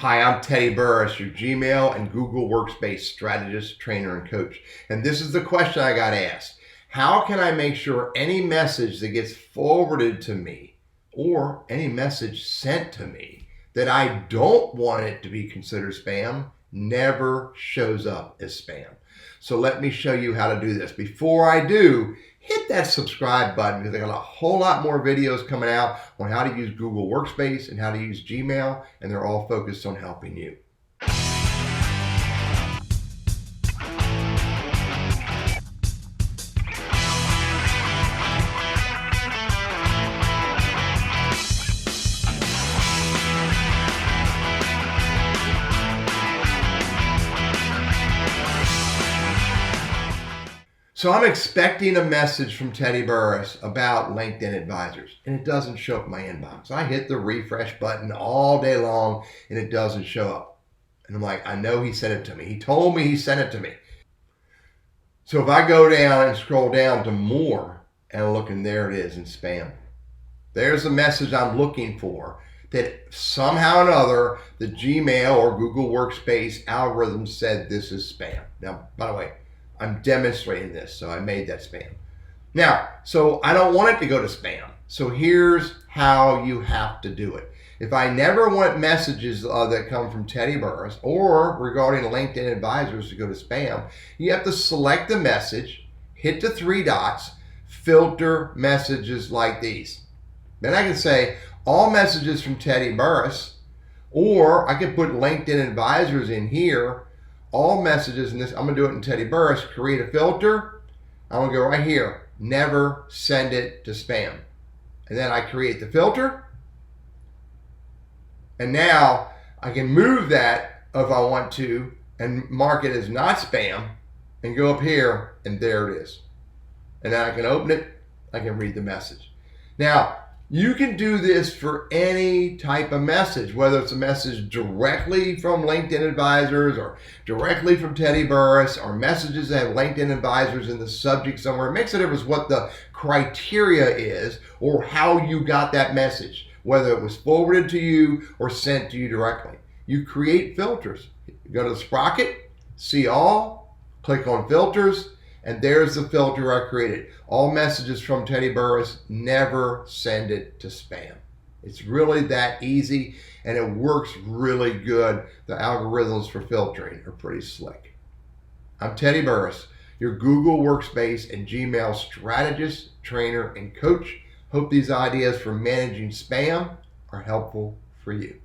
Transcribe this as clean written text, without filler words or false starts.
Hi, I'm Teddy Burris, your Gmail and Google Workspace strategist, trainer, and coach. And this is the question I got asked. How can I make sure any message that gets forwarded to me or any message sent to me that I don't want it to be considered spam never shows up as spam? So let me show you how to do this. Before I do, hit that subscribe button because I got a whole lot more videos coming out on how to use Google Workspace and how to use Gmail, and they're all focused on helping you. So I'm expecting a message from Teddy Burris about LinkedIn advisors, and it doesn't show up in my inbox. I hit the refresh button all day long, and it doesn't show up. And I'm like, I know he sent it to me. He told me he sent it to me. So if I go down and scroll down to more and look, and there it is in spam. There's the message I'm looking for that somehow or another the Gmail or Google Workspace algorithm said this is spam. Now, by the way, I'm demonstrating this, so I made that spam. Now, so I don't want it to go to spam. So here's how you have to do it. If I never want messages that come from Teddy Burris or regarding LinkedIn advisors to go to spam, you have to select the message, hit the three dots, filter messages like these. Then I can say all messages from Teddy Burris, or I can put LinkedIn advisors in here. All messages in this, I'm gonna do it in Teddy Burris, create a filter. I'm gonna go right here, never send it to spam. And then I create the filter. And now I can move that if I want to and mark it as not spam and go up here and there it is. And then I can open it, I can read the message. Now, you can do this for any type of message, whether it's a message directly from LinkedIn advisors or directly from Teddy Burris or messages that have LinkedIn advisors in the subject somewhere. It makes a difference what the criteria is or how you got that message, whether it was forwarded to you or sent to you directly. You create filters. Go to the sprocket, see all, click on filters, and there's the filter I created. All messages from Teddy Burris, never send it to spam. It's really that easy, and it works really good. The algorithms for filtering are pretty slick. I'm Teddy Burris, your Google Workspace and Gmail strategist, trainer, and coach. Hope these ideas for managing spam are helpful for you.